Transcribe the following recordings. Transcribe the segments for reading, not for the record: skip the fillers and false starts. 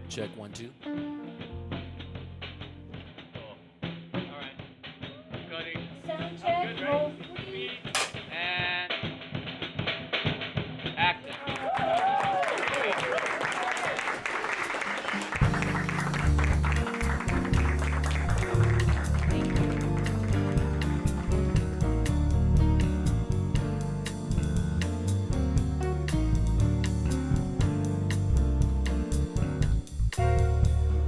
Check 1 2. Cool. All right. Cutting. Sound Good, check, right? roll three. And acting.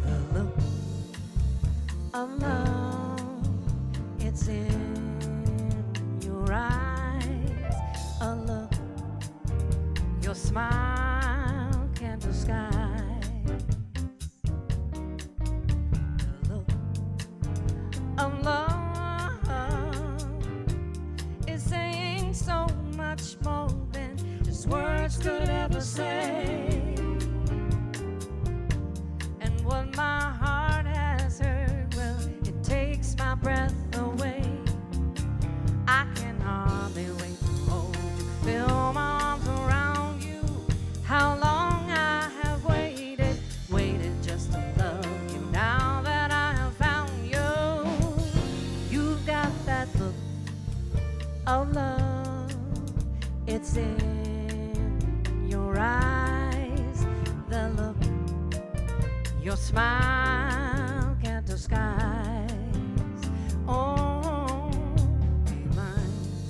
The look of love, it's in your eyes. A look, your smile can't disguise. The look of love is saying so much more than just words could ever say. And what my heart has heard, well, it takes my breath away. I can hardly wait to hold you, feel my arms around you. How long I have waited, waited just to love you. Now that I have found you, you've got that look of love. It's in your eyes, the look your smile can't disguise. Oh, be mine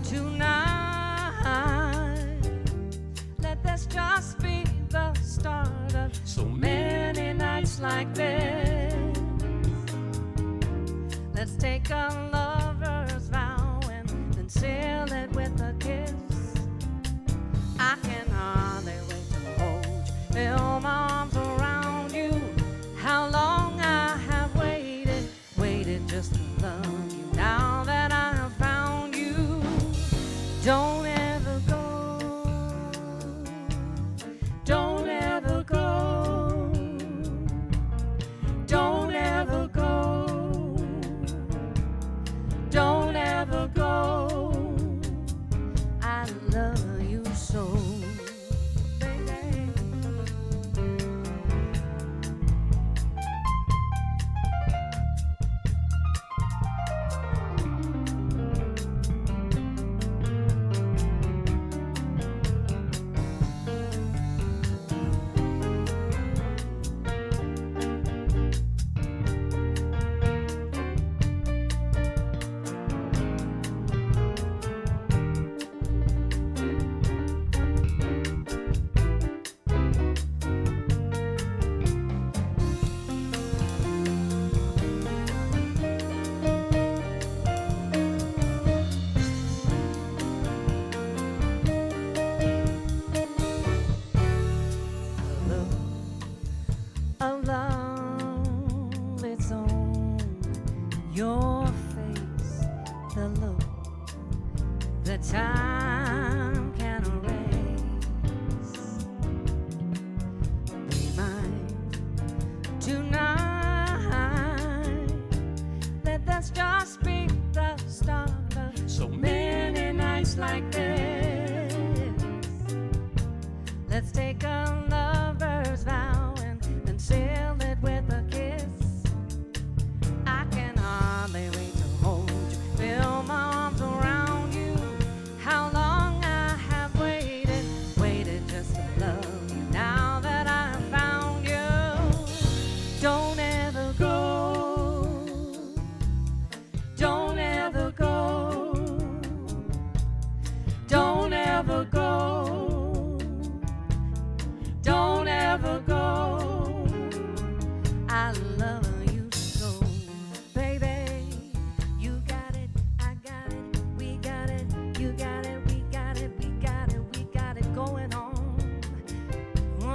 tonight. Let this just be the start of So many nights like this. Let's take a lover's vow and then seal it with a kiss. I can hardly wait to hold you, feel my arms around you. How long I have waited, waited just to love you. Now that I have found you, don't ever go, don't ever go, don't ever go, don't ever go. I love you so, baby. The look of love, it's on your face. The look that time can erase. Be mine tonight. Let this just be the start of So many nights like this. Let's take a lover's vow and then seal it with a kiss. I can hardly wait to hold you, feel my arms around you. How long I have waited, waited just to love you. Now that I have found you, don't ever go, don't ever go, don't ever go, don't ever go. I love you so, baby. You got it, I got it, we got it, you got it, we got it, we got it, we got it going on. I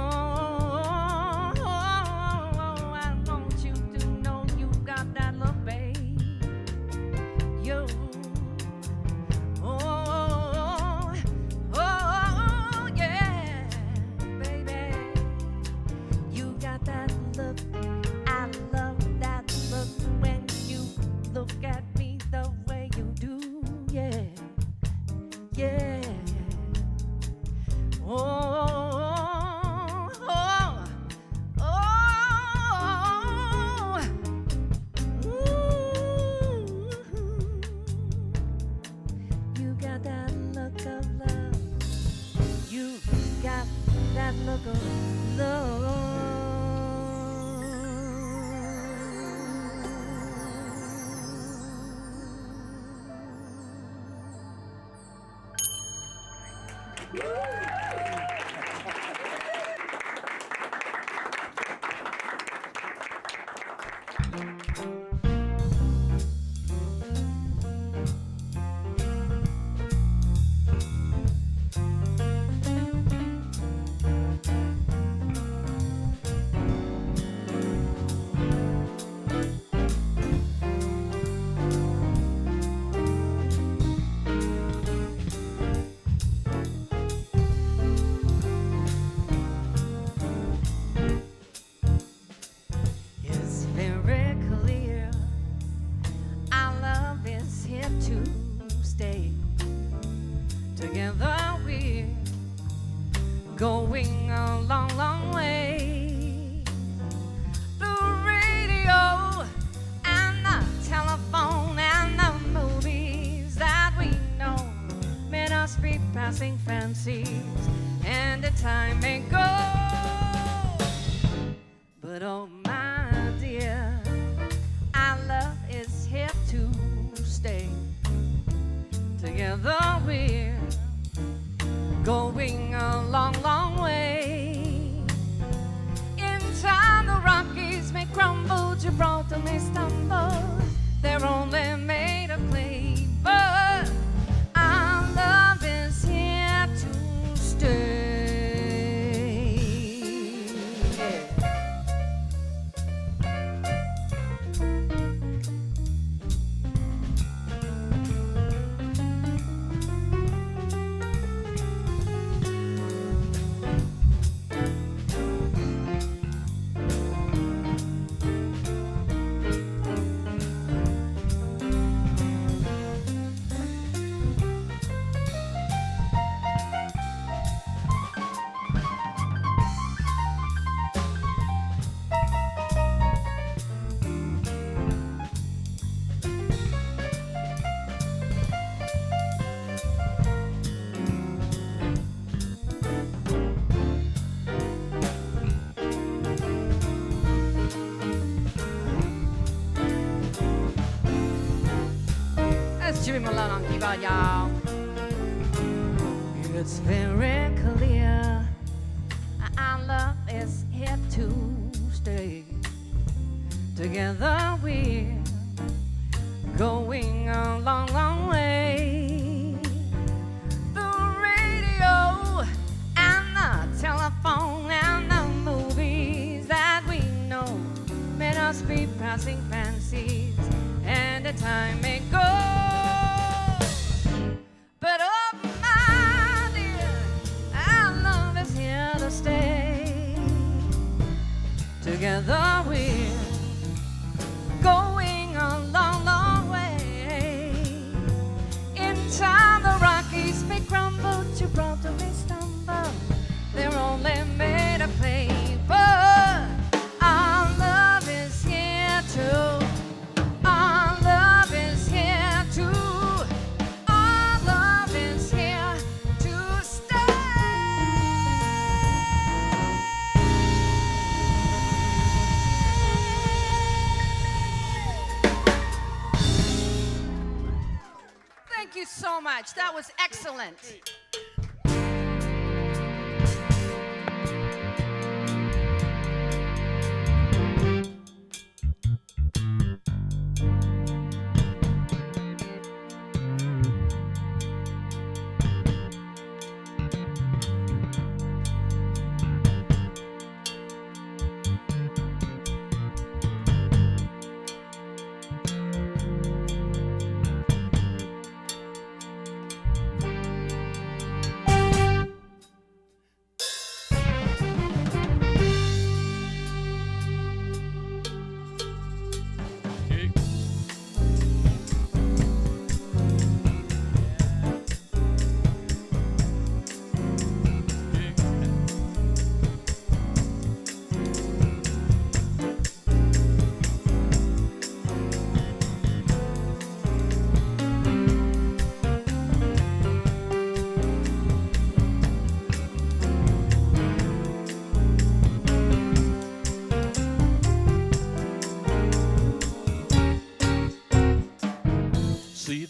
want you to know you got that love, babe. You. Yeah, baby. You got that look. I love that look when you look at me the way you do. Yeah. look of love. It's very clear our love is here to stay. Together we're going a long, long way. The radio and the telephone and the movies that we know may us be passing fancies, and the time may go. But oh my dear, our love is here to stay. Together we're going a long, long way. In time the Rockies may crumble, Gibraltar may stumble. They're only made of clay, but our love is here to stay. That's Jimmy Malone on keyboard, y'all. It's very clear our love is here to stay. Together we're going a long, long way. The radio and the telephone and the movies that we know may us be passing fancies, and the time may go. But oh my dear, our love is here to stay. Together we're going a long, long way. In time the Rockies may crumble, Gibraltar may stumble. They're only made of clay, but our love is here to. Our love is here to. Our love is here to stay. Thank you so much. That was excellent.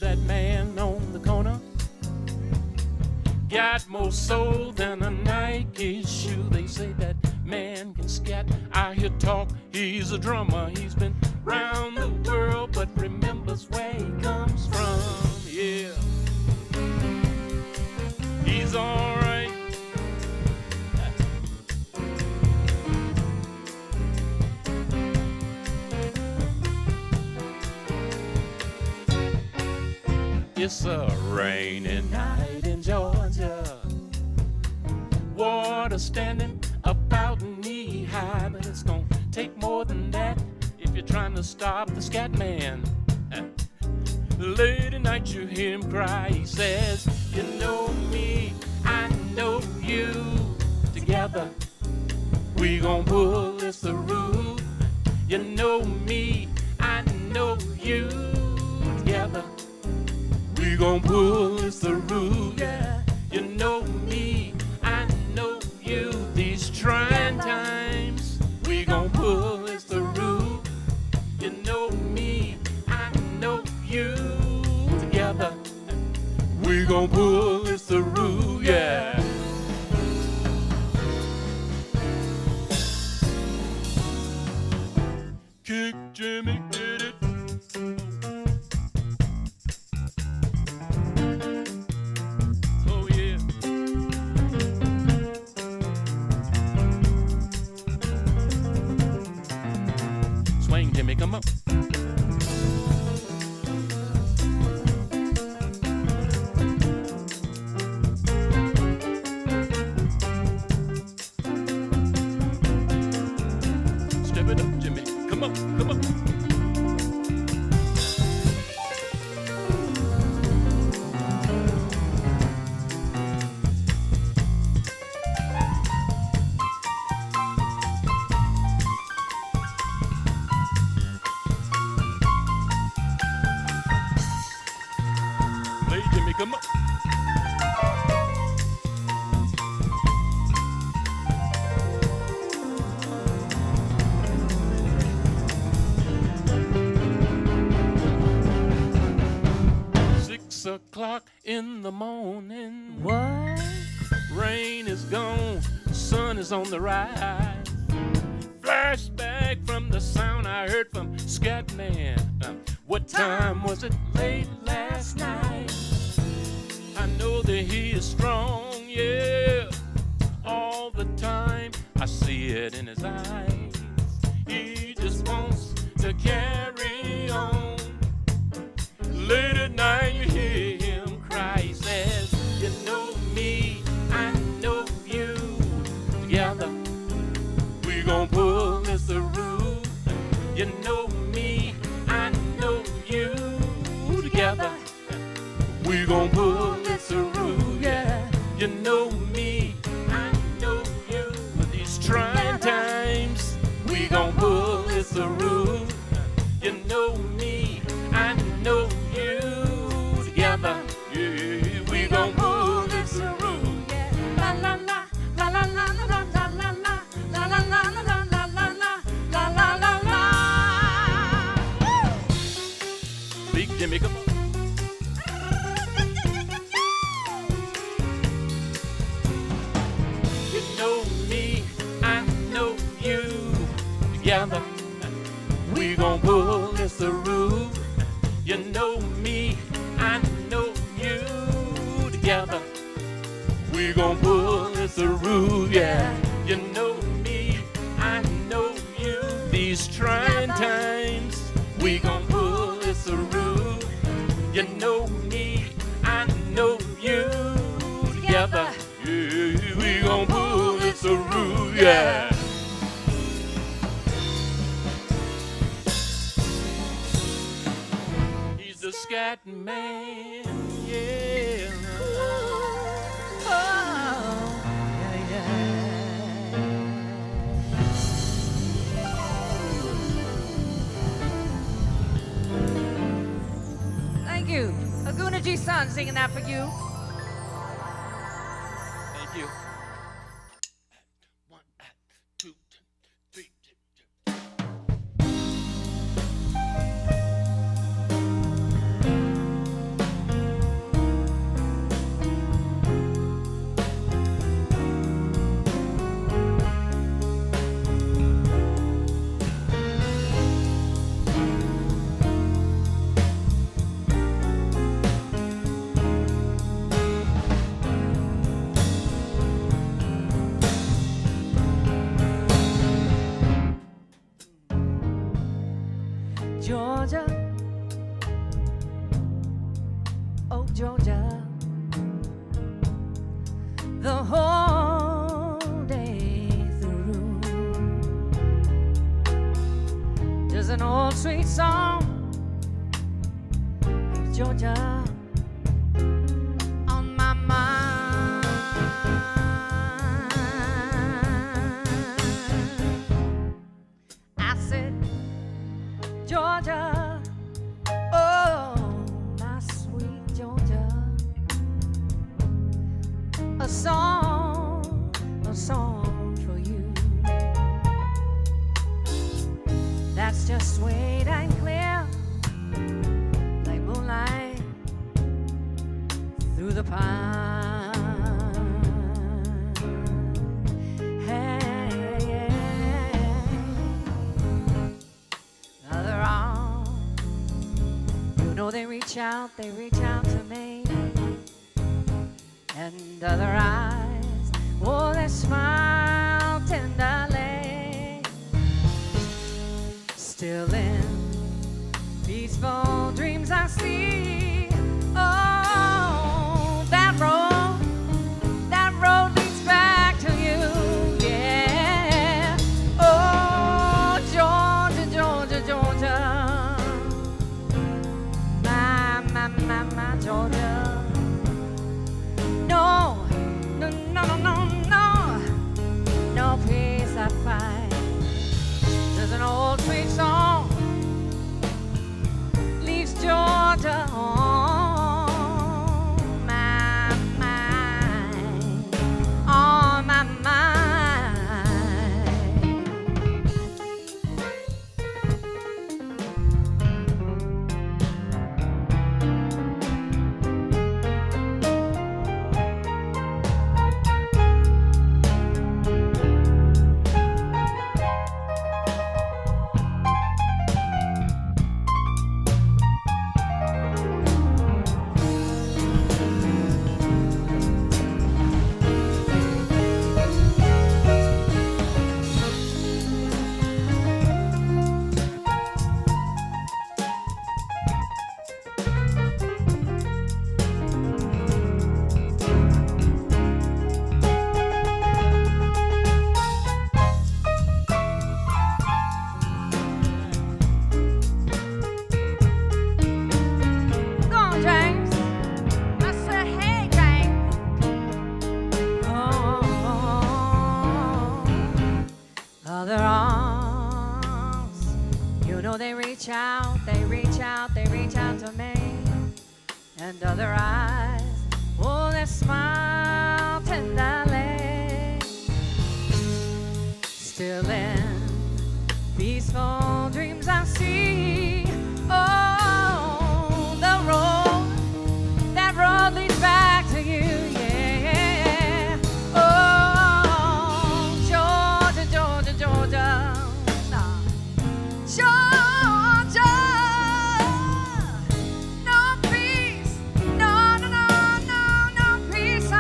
that man on the corner. Got more soul than a Nike shoe. They say that man can scat. I hear talk, he's a drummer. He's been round the world, but remembers where he comes from. Yeah, he's all right. It's a rainy night in Georgia. Water standing about knee high, but it's gonna take more than that if you're trying to stop the scat man. Late at night you hear him cry. He says, you know me, I know you. Together we gon' pull this through. You know me, I know you. Together we gon' pull this through, yeah. You know me, I know you. These trying times, we gon' pull this through. You know me, I know you. Together, we gon' pull this through, yeah. Kick Jimmy, get it. Jimmy, come up. Step it up, Jimmy. Come up, come up. Come on. O'clock in the morning. What? Rain is gone, sun is on the rise. Flashback from the sound I heard from Scatman. What time was it? Late last night. I know that he is strong, yeah. All the time, I see it in his eyes. He just wants to carry on. Late at night, you hear him cry. He says, you know me, I know you. Together, we gon' pull this through. You know me, I know you. Together, we gon' pull this through, yeah. You know me, I know you. With these trying times, we gon' pull this through. You know me, I know you. Together, yeah, we gon' pull this through. La la la, la la la la la la la, la la la la la la la, la la la la. Big Jimmy, come on. You know me, I know you. Together, we gon' pull this through. You know me, I know you. Together, we gon' pull this through, yeah. You know me, I know you. These trying times, we gon' pull this through. You know me, I know you. Together, yeah, we gon' pull this through, yeah. He's the scat man, yeah. Oh, yeah, yeah. Thank you. Laguna G Sun singing that for you. Thank you. 1, 2, 3. Georgia, the whole day through. There's an old sweet song of Georgia on my mind. I said, Georgia, oh, my sweet Georgia, a song for you. That's just sweet and clear, like moonlight through the pine. Hey, other arms, you know they reach out to me. And other eyes, oh, they smile tenderly. Still in peaceful dreams I see. Oh, that road leads back to you, yeah. Oh, Georgia, Georgia, Georgia, my Georgia. No peace I find. There's an old sweet song leaves Georgia on my mind, on my mind. Other arms, you know they reach out to me. And other eyes, oh, they smile tenderly. Still in peaceful dreams I see. Oh, that road leads back to you, yeah. Oh, Georgia, Georgia, Georgia, Georgia, no peace, no peace I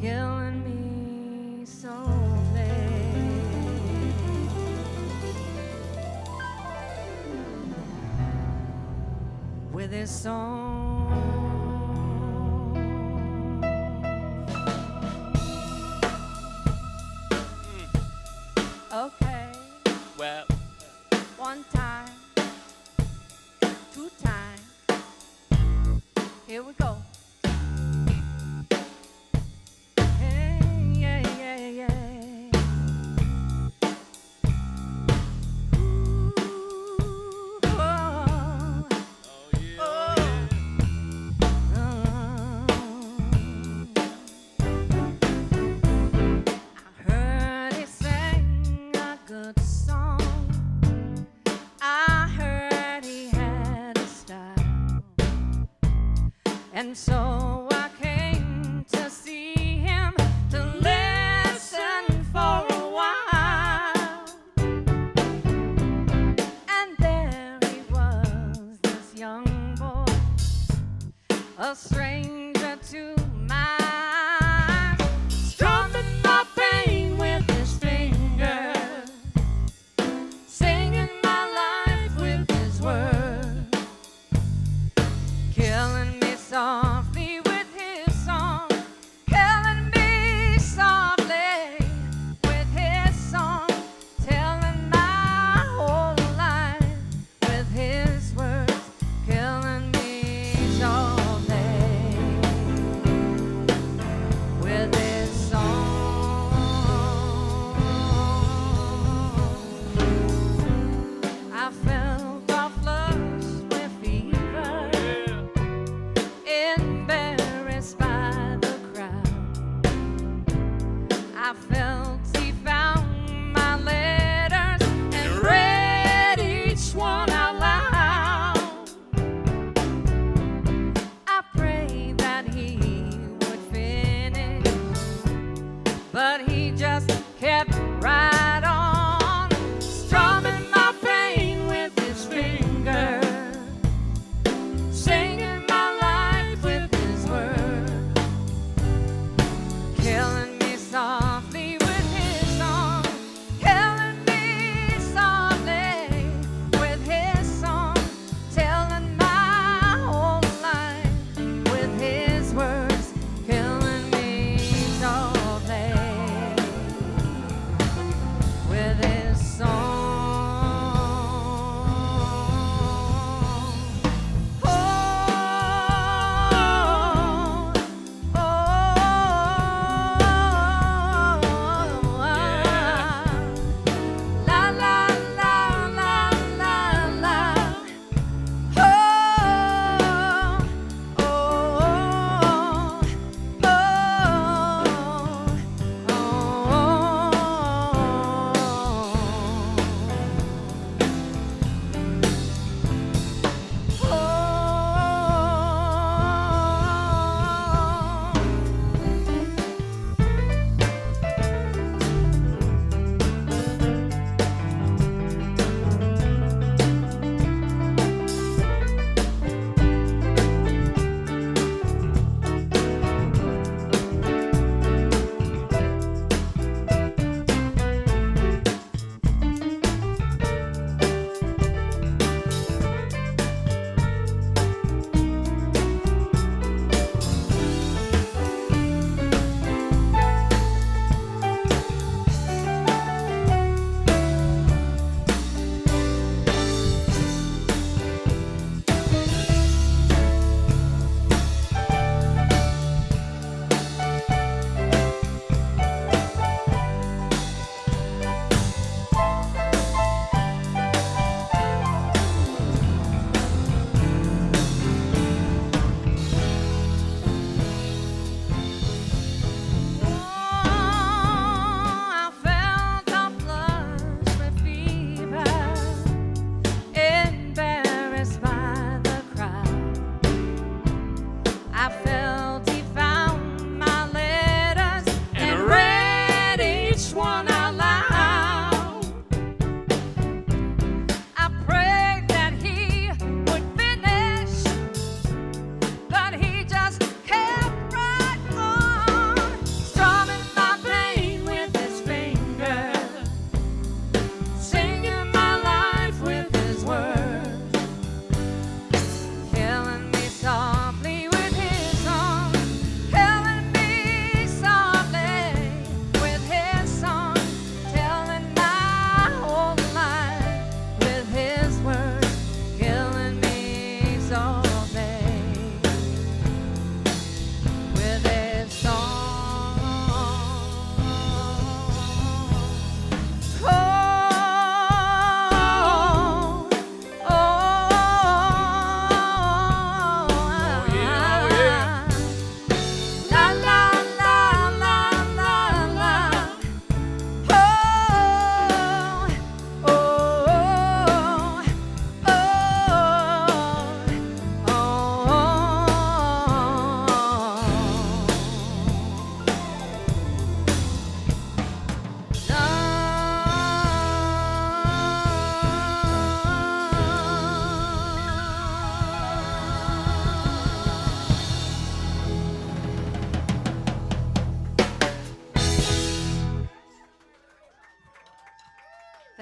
killing me softly. With his song. Okay, Well, one time, two times. Here we go. Hey, yeah, yeah, yeah. Ooh, oh, oh yeah, oh. I heard he sang a good song. I heard he had a style. And so I came to see him to listen for a while. And there he was, this young boy, a stranger to my eyes, strumming my pain with his fingers, singing my life with his words, killing me softly with his song, killing me softly with his song, telling my whole life with his words, killing me softly with his song. I felt a flush with fever, yeah. embarrassed by the crowd. I felt he found my letters and read each one out loud. I prayed that he would finish, but he just kept right on, strumming my pain with his fingers, singing my life with his words, killing me softly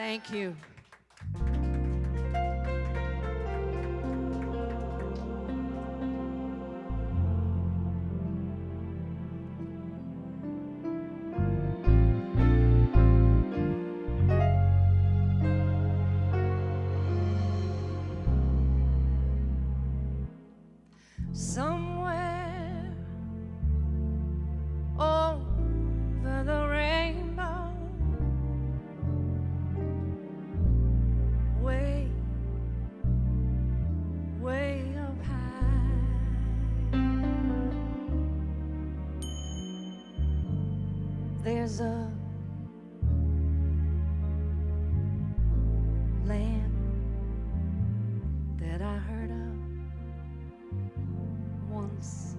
Thank you. Somewhere over the rainbow, way, way up high, there's a land that I heard of once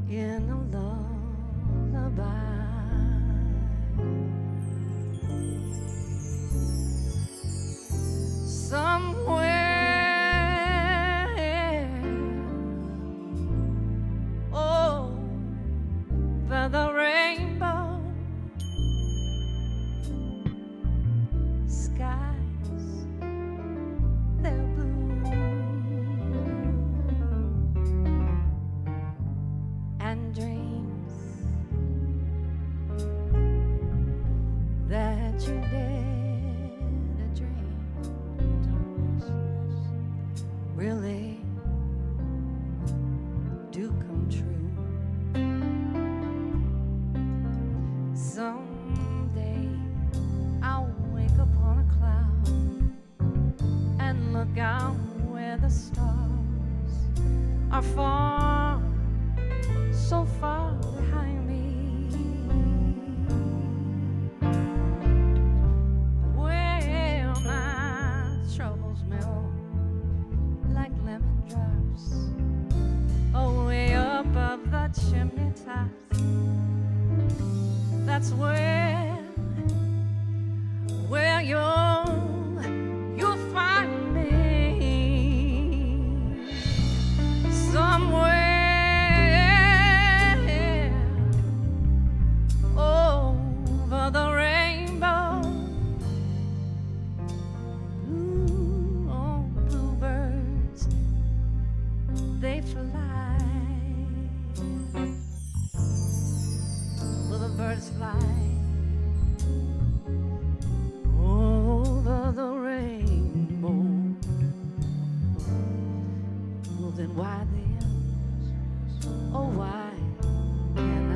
in a lullaby. Somewhere over the rainbow, skies they're blue, and dreams that you dare to dream really do come true. Someday I'll wake up on a cloud and look out where the stars are far, so far behind me, where my troubles melt like lemon drops away above the chimney tops. That's where you'll find me, somewhere over the rainbow. Bluebirds, they fly. Will the birds fly over the rainbow? Well, then why then, oh why can't I?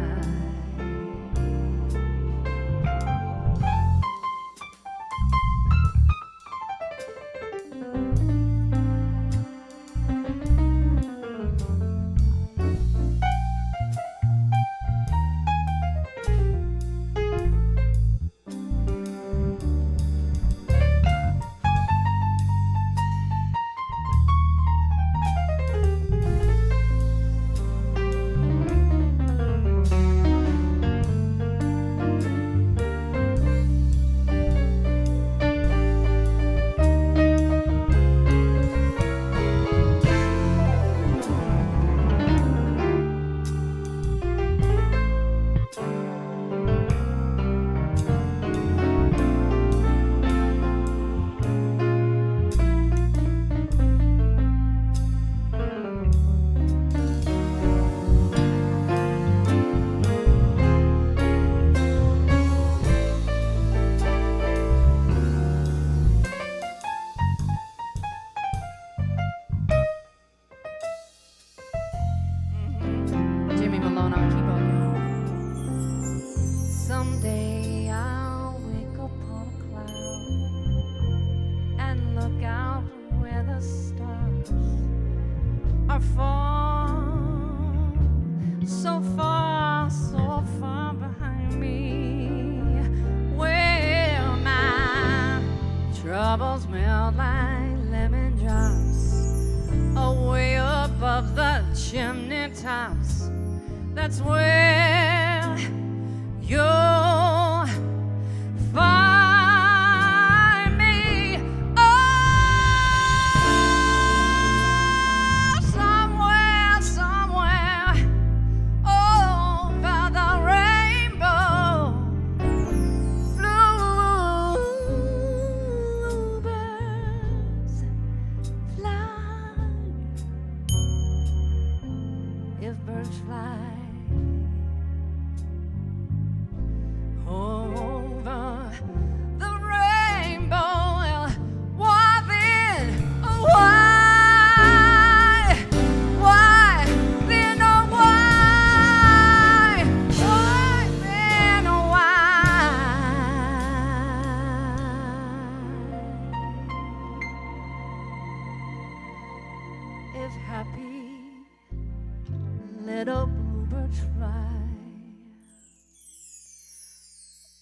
Jimmy Malone on keyboard. Someday I'll wake up on a cloud and look out where the stars are far, so far, so far behind me, where my troubles melt like lemon drops away above the chimney tops. That's where you'll find me. Oh, somewhere, somewhere over the rainbow. Blue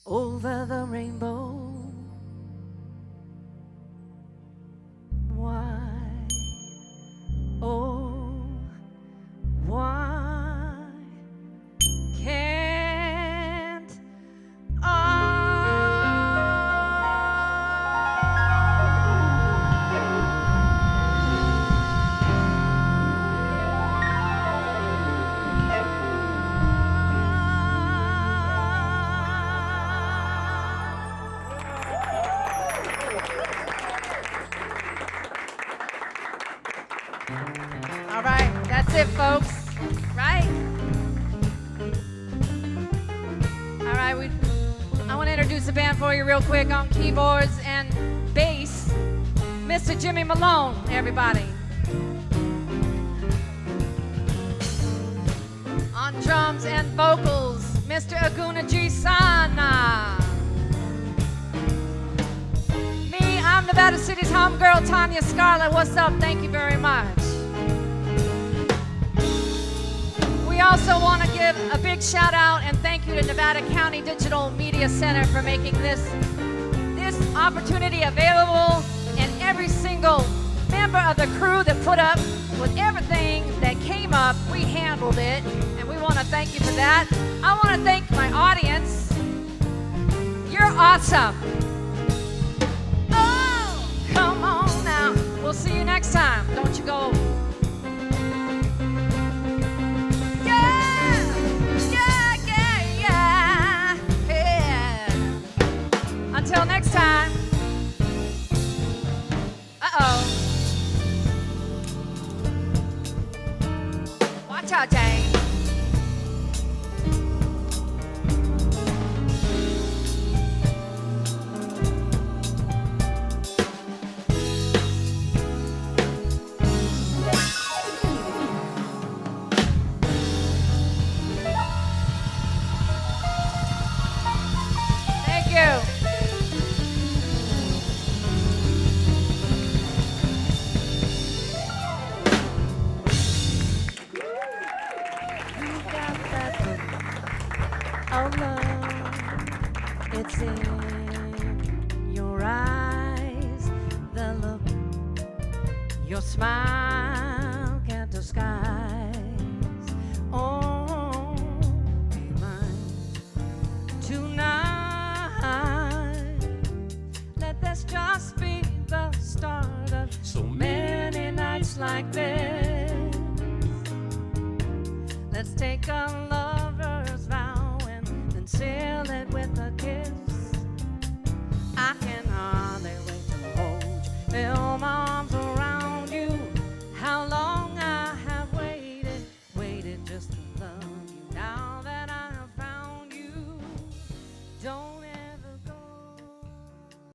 over the rainbow. Why, oh, why can't All right, that's it, folks. Right? All right, I want to introduce the band for you real quick. On keyboards and bass, Mr. Jimmy Malone, everybody. On drums and vocals, Mr. Aguna G. Sana. Me, I'm Nevada City's homegirl, Tanya Scarlett. What's up? Thank you very much. We also want to give a big shout out and thank you to Nevada County Digital Media Center for making this opportunity available, and every single member of the crew that put up with everything that came up. We handled it, and we want to thank you for that. I want to thank my audience. You're awesome. Oh, come on now. We'll see you next time. Don't you go. Until next time. Uh-oh. Watch out, Jane. Thank you. Oh, love, it's in your eyes, the look your smile can't disguise. Oh, be mine tonight. Let this just be the start of so many nights like this.